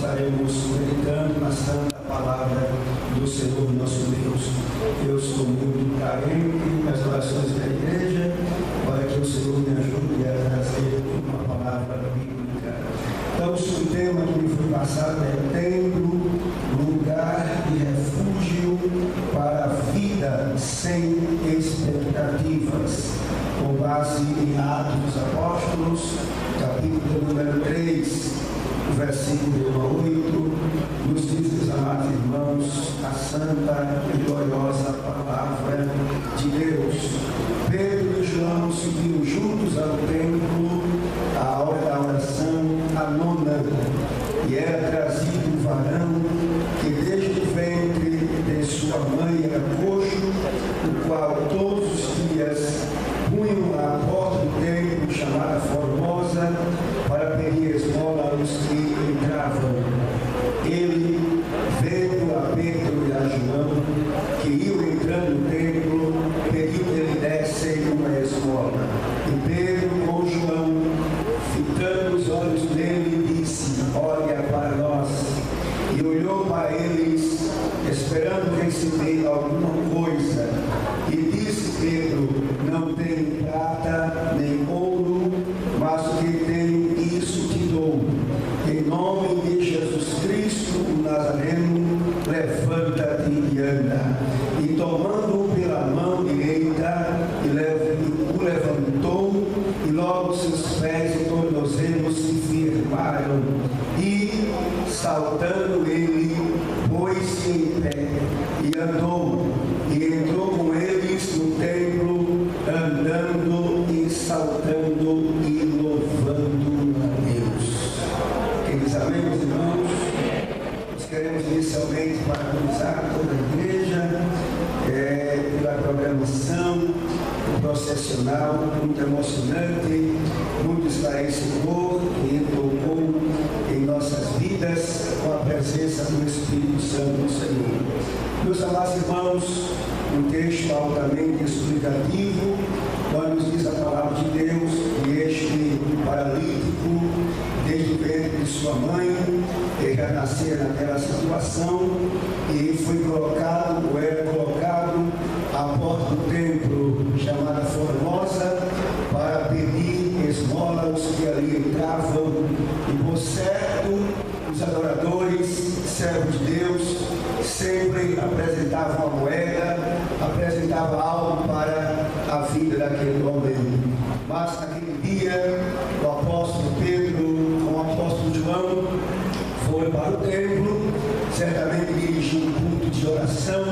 estaremos meditando na santa palavra do Senhor nosso Deus. Eu sou muito carente nas orações da igreja, para que o Senhor me ajude a trazer uma palavra bíblica. Então, o subtema que me foi passado é templo, lugar de refúgio para a vida sem expectativas, com base em Atos dos Apóstolos, capítulo número 3, versículo 1 a 8, nos diz, meus amados irmãos, a santa e gloriosa palavra de Deus. Pedro e João subiram juntos ao templo, à hora da oração, a nona, e era trazido um varão que desde o ventre de sua mãe era coxo, o qual todos os dias punham à porta do templo, chamada Formosa, para pedir esmola aos que entravam. Ele, vendo a Pedro e a João, que iam entrando no templo, pediu que lhe dessem uma esmola. E Pedro, com João, fitando os olhos nele, disse: olha para nós. E olhou para eles, esperando receber alguma coisa. E disse Pedro: não tenho prata nem ouro, mas o que tenho, isso te dou. Em nome de Jesus Cristo, o Nazareno, levanta-te e anda. E tomando-o pela mão direita, o levantou, e logo seus pés e tornozelos se firmaram. E, saltando ele, pôs-se em pé e andou, e entrou com eles no templo, andando e saltando e louvando a Deus. Queridos amigos, irmãos, nós queremos inicialmente parabenizar toda a igreja pela programação processional, muito emocionante, muito esclarecedor, que tocou em nossas vidas com a presença do Espírito Santo do Senhor. Meus amados irmãos, um texto altamente explicativo, quando nos diz a palavra de Deus que este paralítico, desde o ventre de sua mãe, ele já nasceu naquela situação e foi colocado, ou era colocado, à porta do templo chamada Formosa, para pedir esmola aos que ali entravam. E por certo, os adoradores, servos de Deus, sempre apresentavam a moeda, apresentavam algo para a vida daquele homem. Mas naquele dia, o apóstolo Pedro com o apóstolo João foram para o templo, certamente dirigindo um culto de oração.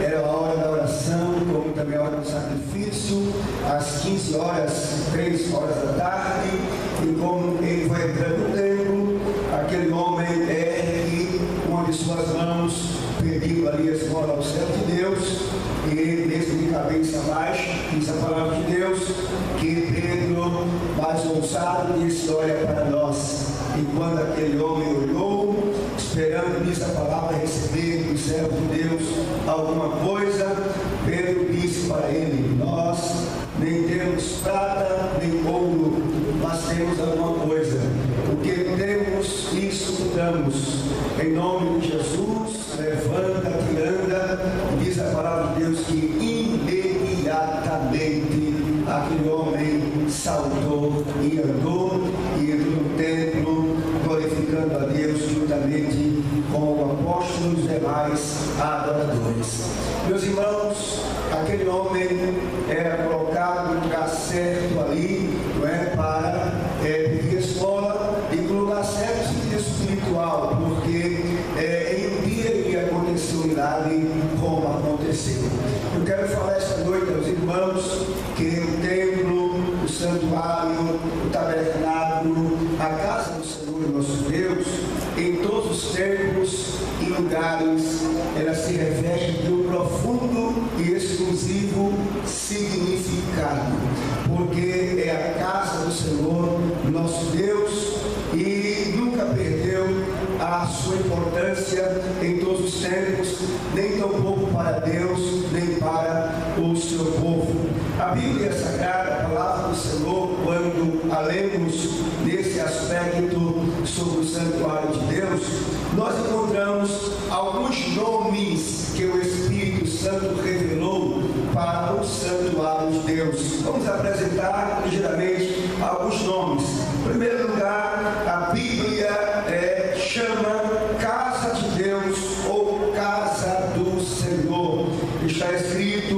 Era a hora da oração, como também a hora do sacrifício, às 15 horas, 3 horas da tarde. E como ele foi entrando no templo, aquele homem ergue uma de suas mãos, pediu ali a esmola ao céu de Deus, e ele, desde de cabeça baixa, diz a palavra de Deus, que Pedro, mais ousado, disse: olha para nós. E quando aquele homem olhou, esperando, diz a palavra, receber do servo de Deus alguma coisa, Pedro disse para ele: nós nem temos prata nem ouro, mas temos alguma coisa. O que temos, isso damos. Em nome de Jesus, levanta-te e anda. Diz a palavra de Deus que imediatamente aquele homem saltou e andou e entrou no templo, glorificando a Deus juntamente com o apóstolo e os demais adoradores. Meus irmãos, aquele homem era colocado no lugar certo ali, não é, para pedir esmola, e no lugar certo espiritual, porque em um dia iria acontecer um milagre como aconteceu. Eu quero falar esta noite aos irmãos que o templo, o santuário, o tabernáculo, a casa do Senhor nosso Deus, em todos os templos e lugares, ela se reveste de um profundo e exclusivo significado, porque é a casa do Senhor nosso Deus e nunca perdeu a sua importância em todos os tempos, nem tampouco para Deus, nem para o seu povo. A Bíblia Sagrada, a palavra do Senhor, quando a lemos nesse aspecto sobre o santuário de Deus, nós encontramos alguns nomes que o Espírito Santo revelou para o santuário de Deus. Vamos apresentar ligeiramente alguns nomes. Em primeiro lugar, a Bíblia chama casa de Deus ou casa do Senhor. Está escrito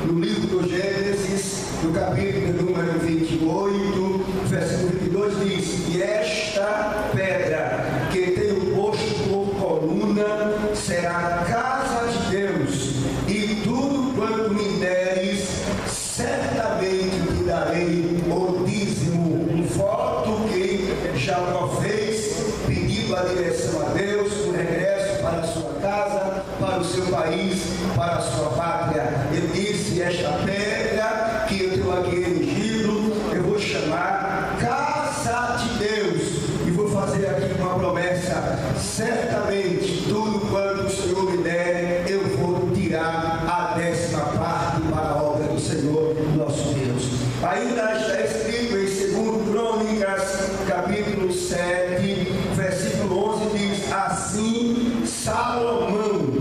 no livro do Gênesis, no capítulo número 28, versículo 22, diz: e esta pedra que tenho posto por coluna será a casa de Deus, e tudo quanto me deres, certamente te darei o dízimo. Um voto que Jacó fez, pedindo a direção a Deus, o regresso para a sua casa, para o seu país, para a sua pátria. Ele disse: esta pedra que eu tenho aqui erigido, eu vou chamar casa de Deus, e vou fazer aqui uma promessa: certamente tudo quanto o Senhor me der, eu vou tirar a 10ª parte para a obra do Senhor nosso Deus. Ainda está escrito em 2 Crônicas, capítulo 7, versículo 11, diz: assim Salomão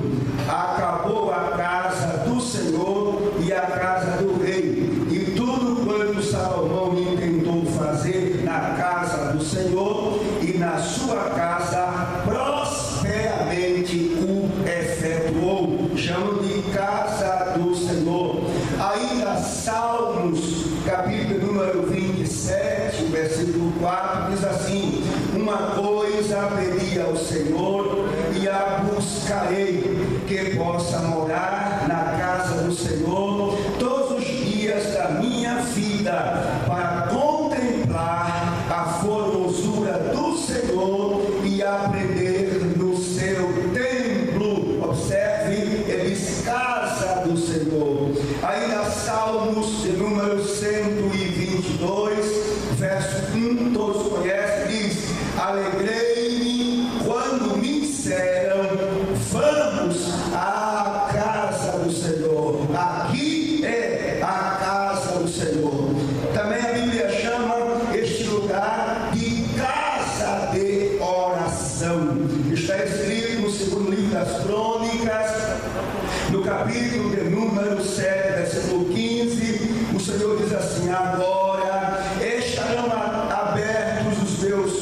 acabou a casa do Senhor e a casa do rei, e tudo quanto Salomão intentou fazer na casa do Senhor e na sua casa, prosperamente o efetuou. Chamam de casa do Senhor. Ainda Salmos, capítulo número 27, versículo 4, diz assim: uma coisa pedi ao Senhor e a buscarei, que possa morar na casa do Senhor todos os dias da minha vida, para contemplar a formosura do Senhor e aprender no seu templo. Observe, ele diz casa do Senhor. Ainda Salmos de número 122, verso 1, todos conhecem, diz: alegrei-me quando me disseram, vamos à casa do Senhor. Aqui é a casa do Senhor. Também a Bíblia chama este lugar de casa de oração. Está escrito no segundo livro das Crônicas, no capítulo de número 7, versículo 15, o Senhor diz assim: agora estarão abertos os meus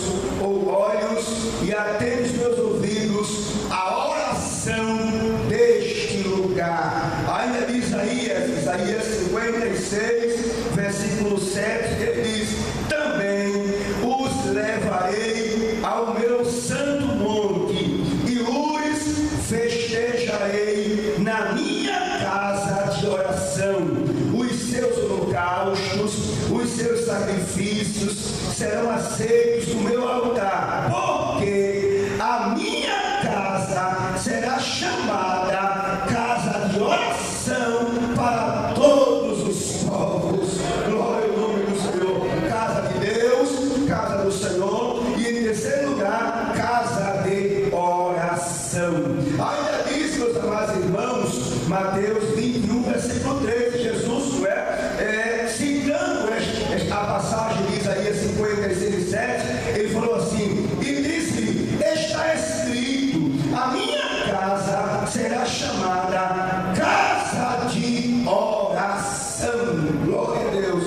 olhos e atentos os meus ouvidos à oração deste lugar. Ainda diz Isaías 56, versículo 7, ele diz: também os levarei ao meu santo monte e os festejarei na minha casa de oração. Os seus holocaustos, os seus sacrifícios serão aceitos do meu altar, porque a minha casa será chamada casa de oração para todos os povos. Glória ao nome do Senhor. Casa de Deus, casa do Senhor, e em terceiro lugar, casa de oração. Ainda diz, meus amados irmãos, Mateus 21, versículo 13, Jesus, citando a passagem de Isaías 56, 7, ele falou assim: e disse-lhe, está escrito, a minha casa será chamada casa de oração. Glória a Deus.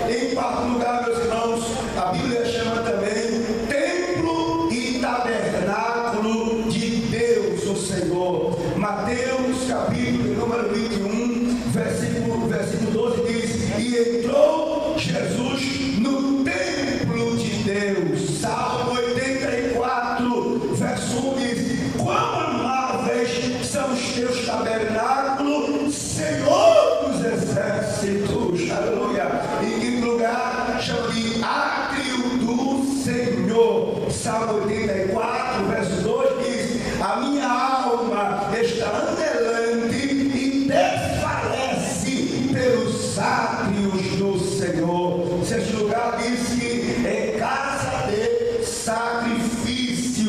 Em quarto lugar, meus irmãos, a Bíblia chama também templo e tabernáculo de Deus, o Senhor. Mateus, capítulo número 21, versículo 12 diz: e entrou Jesus no templo de Deus. Salmo 84, verso 1 diz: quão amáveis são os teus tabernáculos, Senhor dos exércitos. Aleluia. Em quinto lugar, chama de átrio do Senhor. Salmo 84, verso 2 diz: a minha alma está anelante e desfalece pelos átrios do Senhor. Esse lugar diz que é casa de sacrifícios.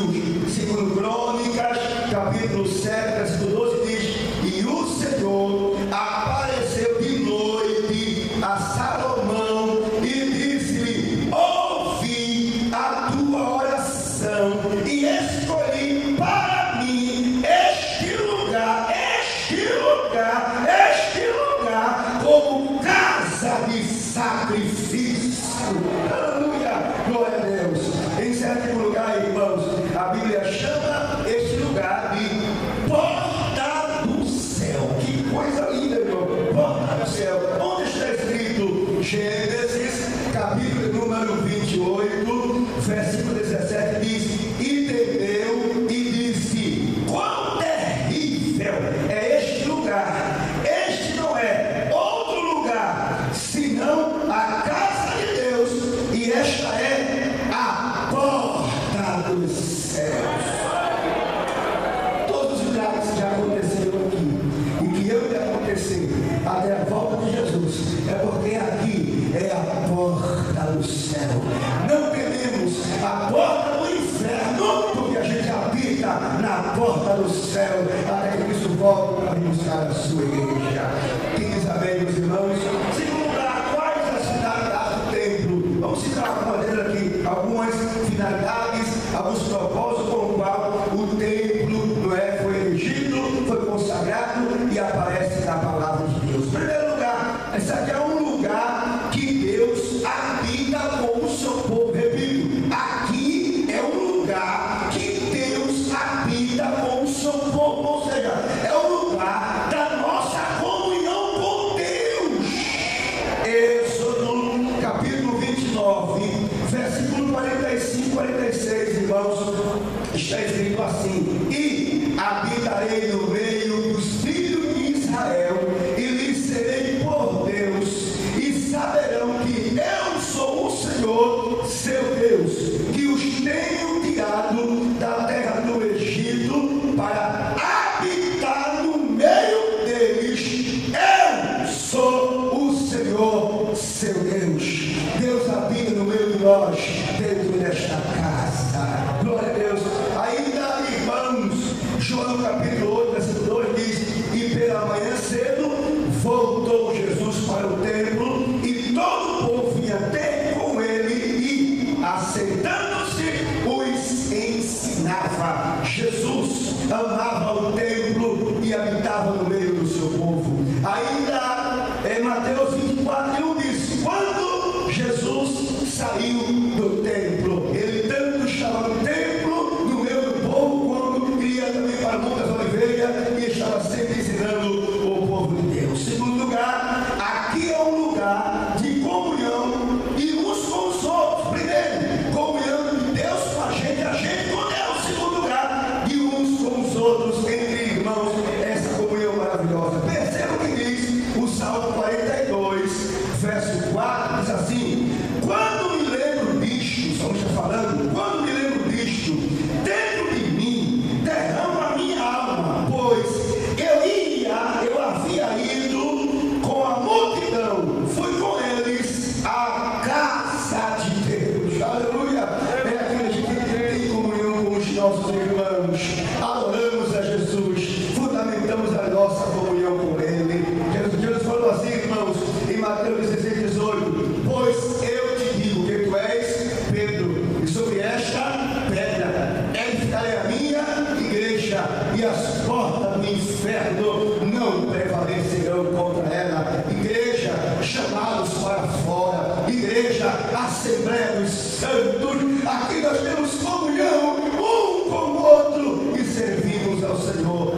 Segundo Crônicas, capítulo 7, versículo 12 diz: e o Senhor apareceu de noite a Salomão e disse-lhe: ouvi a tua oração e escolhi versículo 17 diz: e temeu e disse: quão terrível é este lugar! Este não é outro lugar senão a casa de Deus, e esta é a porta dos céus. Todos os lugares que já aconteceram aqui e que eu ia acontecer até a volta de Jesus, é porque aqui é a porta do céu. Não tememos a porta do inferno, porque a gente habita na porta do céu, até que Cristo volte para buscar a sua igreja. Quem diz amém, meus irmãos? Segundo lugar, quais as finalidades do templo? Vamos citar algumas delas aqui, algumas finalidades, alguns propósitos com o qual o templo, não é, foi erigido, foi consagrado e aparece na palavra de Deus. Em primeiro lugar, esse aqui é um lugar que Deus habita com o seu povo. Repito, aqui é um lugar que Deus habita com o seu povo, ou seja, é o lugar da nossa comunhão com Deus. Êxodo capítulo 29, versículo 45, 46, irmãos, está escrito assim: e habitarei no meio dos filhos de Israel, e lhes serei por Deus, e saberão que eu sou o Senhor, seu Deus, que os tenho tirado da terra do Egito para habitar no meio deles. Eu sou o Senhor, seu Deus. Deus habita no meio de nós, dentro desta casa. Glória a Deus. Ainda, irmãos, João capítulo 8, versículo 2 diz: e pela manhã cedo voltou Jesus para o templo, e todo o povo vinha ter com ele, e assentando-se os ensinava. Jesus amava o templo e habitava no meio do seu povo. Ainda em Mateus 24, 1 diz: quando Jesus saiu do templo, ele tanto estava no templo, no meio do povo, quando ia também para o Monte das Oliveiras, e estava sempre ensinando o povo de Deus. Segundo lugar, aqui é um lugar de comunhão e uns com os outros. Primeiro, comunhão de Deus com a gente com Deus. Segundo lugar, de uns com os outros, entre irmãos, essa comunhão maravilhosa. Perceba o que diz o Salmo 42, verso 4, diz assim: quando me lembro disto, o Salmo está falando, quando me lembro disto, dentro de mim derrama a minha alma, pois eu havia ido com a multidão, fui com eles à casa de Deus. Aleluia! É aquele que tem comunhão com os nossos irmãos, adoramos a Jesus, fundamentamos a nossa comunhão com Ele. Jesus falou assim, irmãos, em Mateus 16, 18: pois eu te digo que tu és Pedro, e sobre esta pedra edificarei a minha igreja, e as portas do inferno não prevalecerão contra ela. Igreja, chamados para fora, igreja, Assembleia dos Santos, aqui nós temos comunhão um com o outro e servimos ao Senhor.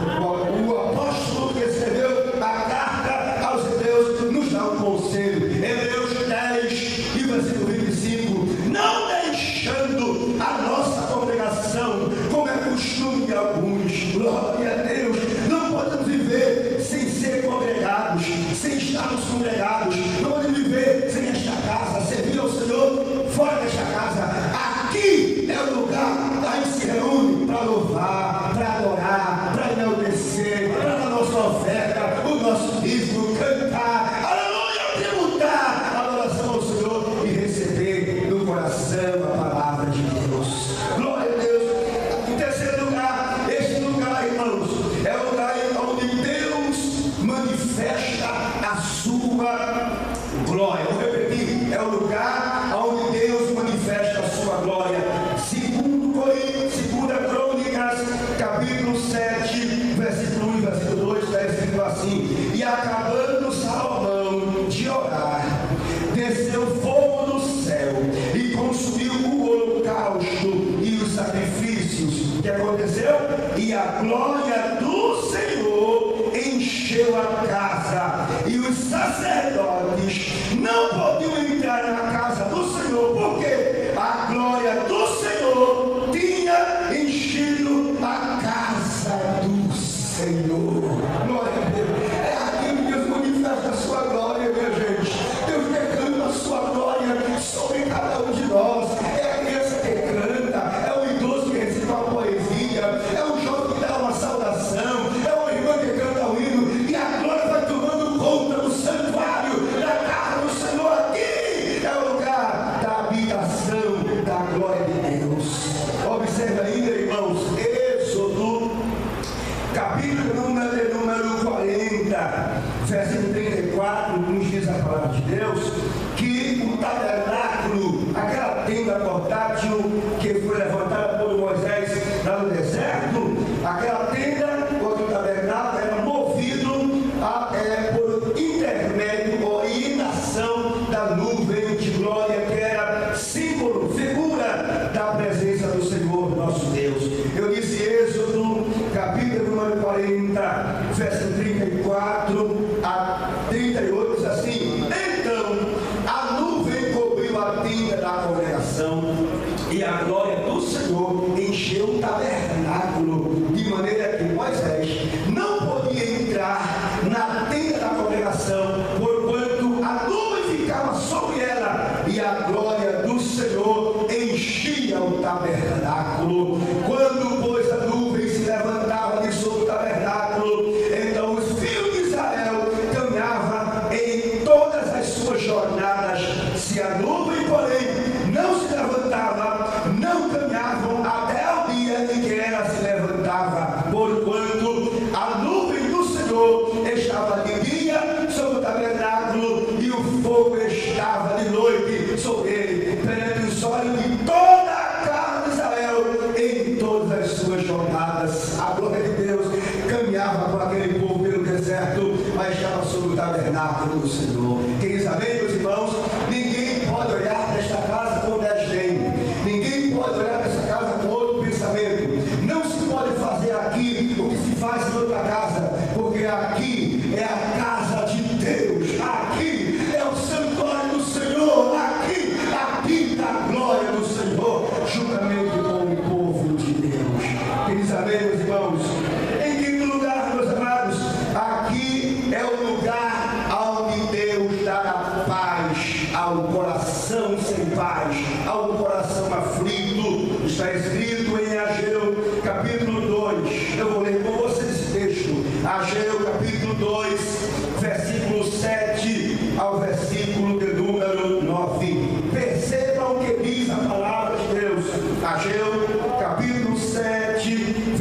O apóstolo que escreveu a carta aos Hebreus nos dá um conselho. Hebreus 10 e versículo 25: não deixando a nossa congregação, como é costume de alguns. Glória a Deus. Não podemos viver sem ser congregados, sem estarmos congregados. Não podemos viver sem esta casa, servir ao Senhor fora desta casa. Aqui é o lugar que a gente se reúne para louvar, para adorar, para enaltecer, para dar a nossa oferta, o nosso dízimo, cantar, aleluia, tributar a adoração ao Senhor e receber no coração a palavra de Deus. Glória a Deus. Em terceiro lugar, este lugar, irmãos, é o lugar onde Deus manifesta a sua glória. Vou repetir, é o lugar onde Deus manifesta a sua glória. Segundo Crônicas, capítulo 7, versículo 1 e versículo 2, está escrito assim: e acabando Salomão de orar, desceu fogo do céu e consumiu o holocausto e os sacrifícios. O que aconteceu? E a glória do Senhor encheu a casa, e os sacerdotes não podiam entrar na casa do Senhor, porque a glória do foi levantada por Moisés lá no deserto, aquela tenda, ou tabernáculo, era movido por intermédio ou imitação da nuvem de glória, que era símbolo, figura da presença do Senhor nosso Deus. Eu disse Êxodo, capítulo número 40, verso 34 a 38, diz assim: então a nuvem cobriu a tenda da congregação, e a glória do Senhor encheu o tabernáculo, de maneira que Moisés não podia entrar na tenda da congregação, porquanto a nuvem ficava sobre ela, e a glória do Senhor enchia o tabernáculo. Quando, pois, a nuvem se levantava de sobre o tabernáculo, então os filhos de Israel caminhavam em todas as suas jornadas. Se a nuvem, porém, não se levantava, não caminhavam até o dia em que ela se levantava, porquanto a nuvem do Senhor estava de dia sobre o tabernáculo, e o fogo estava de noite sobre ele, perante os olhos de toda a casa de Israel em todas as suas jornadas. A glória de Deus caminhava com aquele povo pelo deserto, mas estava sobre o tabernáculo do Senhor. Quem sabe, meus irmãos, ninguém pode olhar para esta casa com desdém, ninguém pode olhar para esta casa com outro pensamento. Não se pode fazer aqui o que se faz em outra casa, porque aqui é a casa de Deus, aqui é o santuário do Senhor, aqui habita a glória do Senhor, juntamente com o povo de Deus. Queridos amigos, irmãos, em quinto lugar, meus amados, aqui é o lugar onde Deus dará paz ao coração sem paz, ao coração aflito. Está escrito em Ageu, capítulo 2. Eu vou ler com vocês esse texto. Ageu, capítulo 2, versículo 7 ao versículo de número 9. Percebam o que diz a palavra de Deus. Ageu, capítulo 7,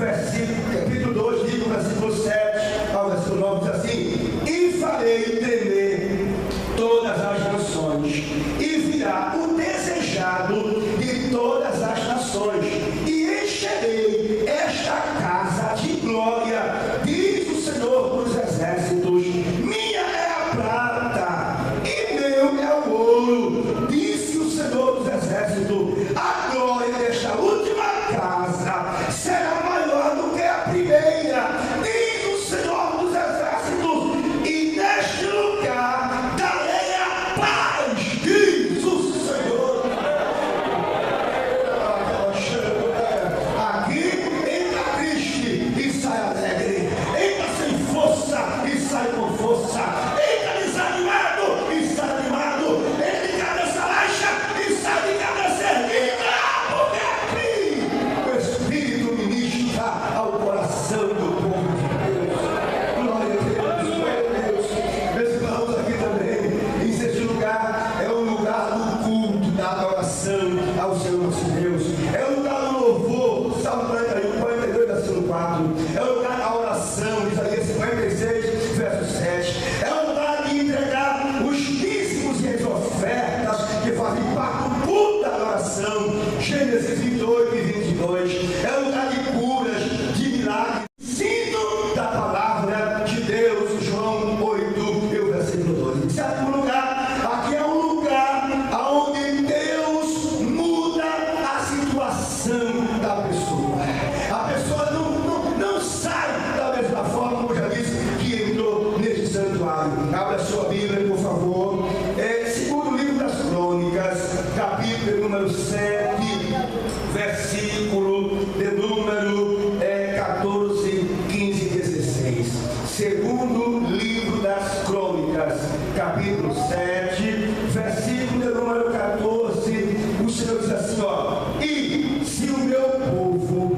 capítulo 2, digo, versículo 7 ao versículo 9, diz assim: e farei tremer todas as nações, e virá o desejado de todas as nações, e encherei esta casa de glória, diz o Senhor dos exércitos. Minha é a prata, e meu é o ouro, disse o Senhor dos exércitos. A glória desta última casa será maior do que a primeira, diz o Senhor dos exércitos, e neste lugar darei a paz, diz o Senhor. Aqui entra triste e sai alegre, entra sem força e sai com força, entra desanimado e sai animado, entra de cabeça baixa e sai de cabeça erguida, porque aqui o Espírito ministra ao coração do povo de Deus. Glória a Deus, glória a Deus. Meus irmãos, aqui também, em sexto lugar, é o lugar do culto, da adoração ao Senhor nosso Deus. É o lugar do louvor, Salmo 41, 42, versículo 4. É o lugar da oração, Isaías 56, verso 7. É o lugar de entregar os dízimos e as ofertas que fazem parte do culto da adoração, Gênesis 28 e 22. É o lugar de curas, de milagres, ensino da palavra de Deus, João 8 e o versículo 12. Em sétimo lugar, aqui é um lugar onde Deus muda a situação da pessoa. A pessoa não sai da mesma forma, como já disse, que entrou neste santuário. Abra a sua Bíblia, por favor. Segundo livro das Crônicas, capítulo número 7, versículo de número 14, 15 e 16. Segundo livro das Crônicas, capítulo 7, versículo de número 14, o Senhor diz assim, ó: e se o meu povo,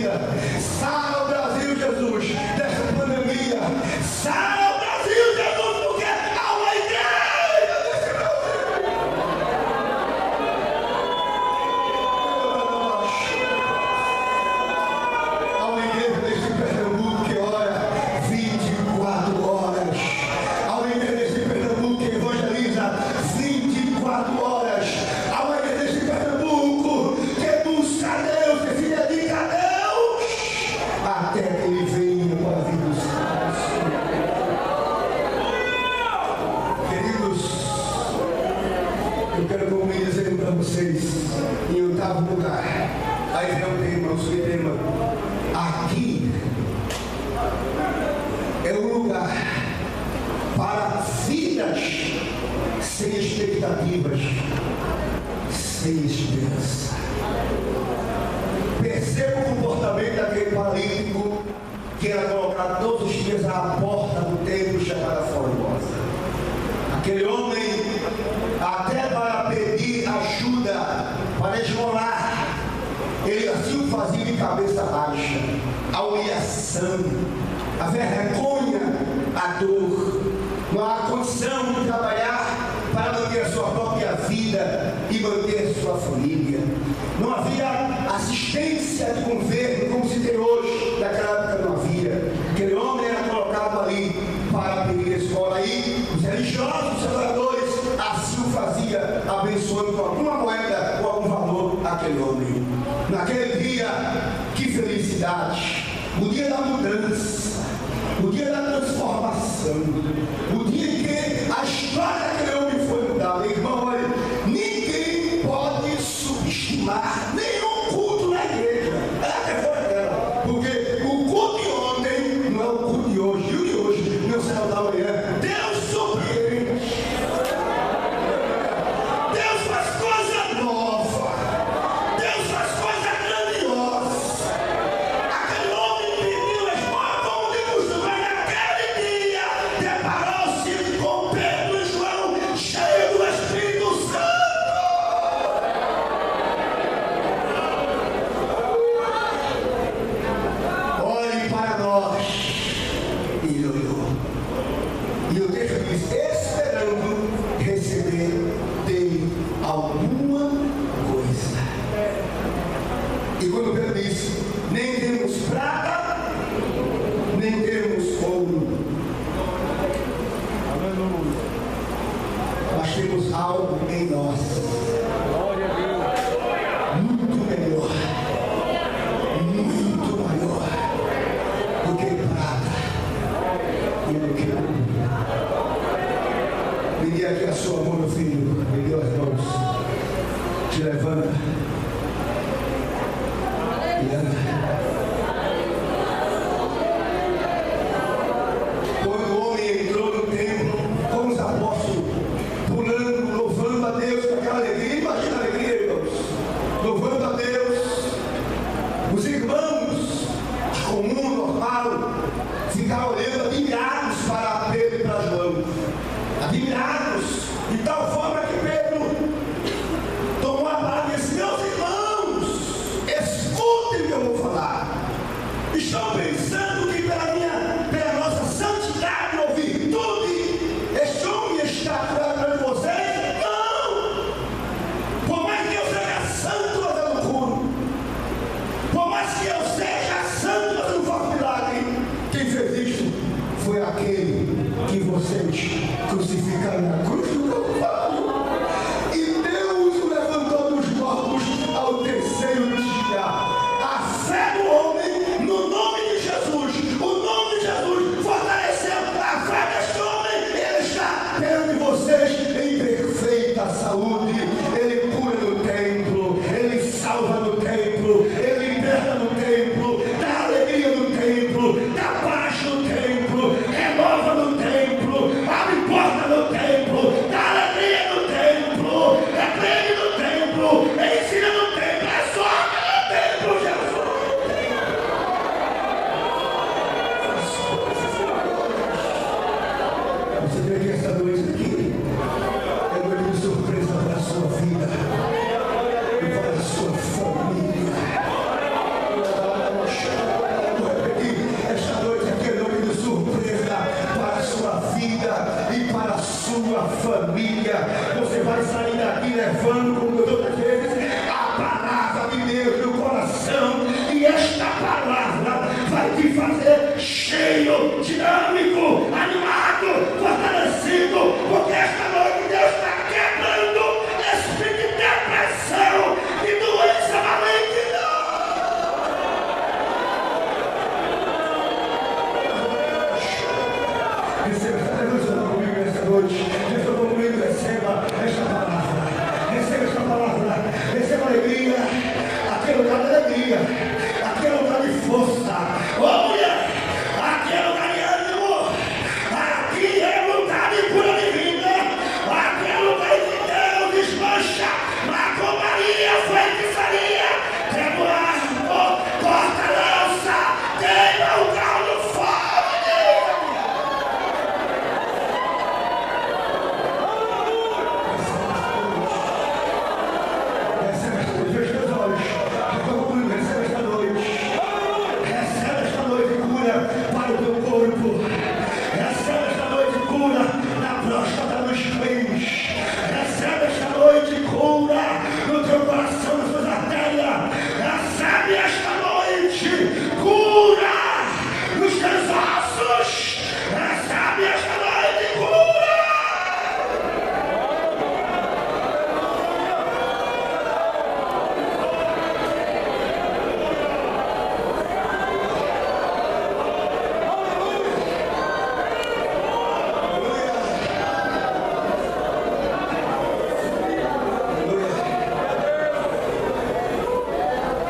vida. Sara o Brasil, Jesus, dessa pandemia. Sara o Brasil, Jesus, porque há uma igreja desse Brasil. Há uma igreja desse Pernambuco que ora 24 horas. Há uma igreja desse Pernambuco que evangeliza 24 horas. Há uma igreja desse Pernambuco que busca a Deus, que se dedica a Deus, até que Ele venha para a vida dos seus. Queridos, eu quero concluir dizendo para vocês, em oitavo lugar, aí vem o tema, o subtema. Aqui é um lugar para vidas sem expectativas, sem esperança. Perceba o comportamento daquele paralítico que era colocado todos os dias à porta do templo chamada Formosa. Aquele homem, até para pedir ajuda, para esmolar, ele assim o fazia de cabeça baixa. A humilhação, a vergonha, a dor, não há condição de trabalhar para manter a sua própria vida e manter a sua família. Não havia assistência de governo como se tem hoje. Naquela época não havia. Aquele homem era colocado ali para pedir escola. Aí os religiosos, os adoradores, assim o fazia, abençoando com alguma moeda ou algum valor aquele homem. Naquele dia, que felicidade! O dia da mudança, o dia da transformação, o dia em que a história daquele homem foi mudada. Irmão, olha, ninguém pode subestimar nenhum culto na igreja. Até fora dela, porque o culto de ontem não é o culto de hoje, e o de hoje não será o da manhã. Deus surpreende. Deus faz coisa nova. Deus faz coisa grandiosa. Aquele homem pediu esmola como de costume. Naquele dia deparou-se com Pedro e João, cheio do Espírito Santo. Olhe para nós. E ele olhou. E o texto diz: esperando receber dele alguma coisa. E quando Pedro diz: nem temos prata, nem temos ouro, nós temos algo em nós muito melhor, muito maior do que prata e do que ouro. Me dê aqui a sua mão, meu filho. Me dê as mãos. Te levanta e anda.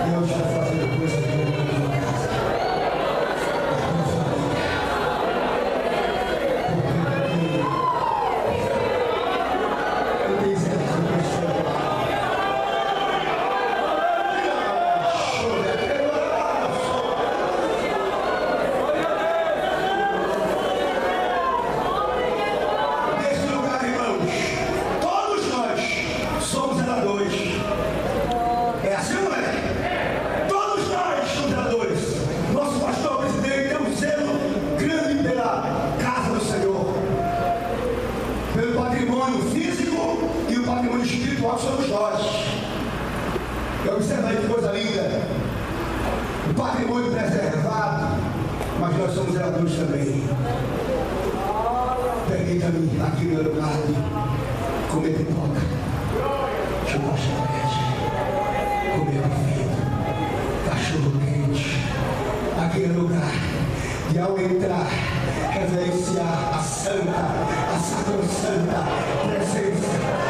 Deus está fazendo coisa de novo na tua casa. Eu tenho certeza que você somos nós. E observa aí que coisa linda. O patrimônio preservado, mas nós somos zeladores também. Permita-me aqui no meu lugar comer pipoca, chupar chiclete, comer bifedo, cachorro quente. Aqui é lugar de, ao entrar, reverenciar a santa, a sacrossanta presença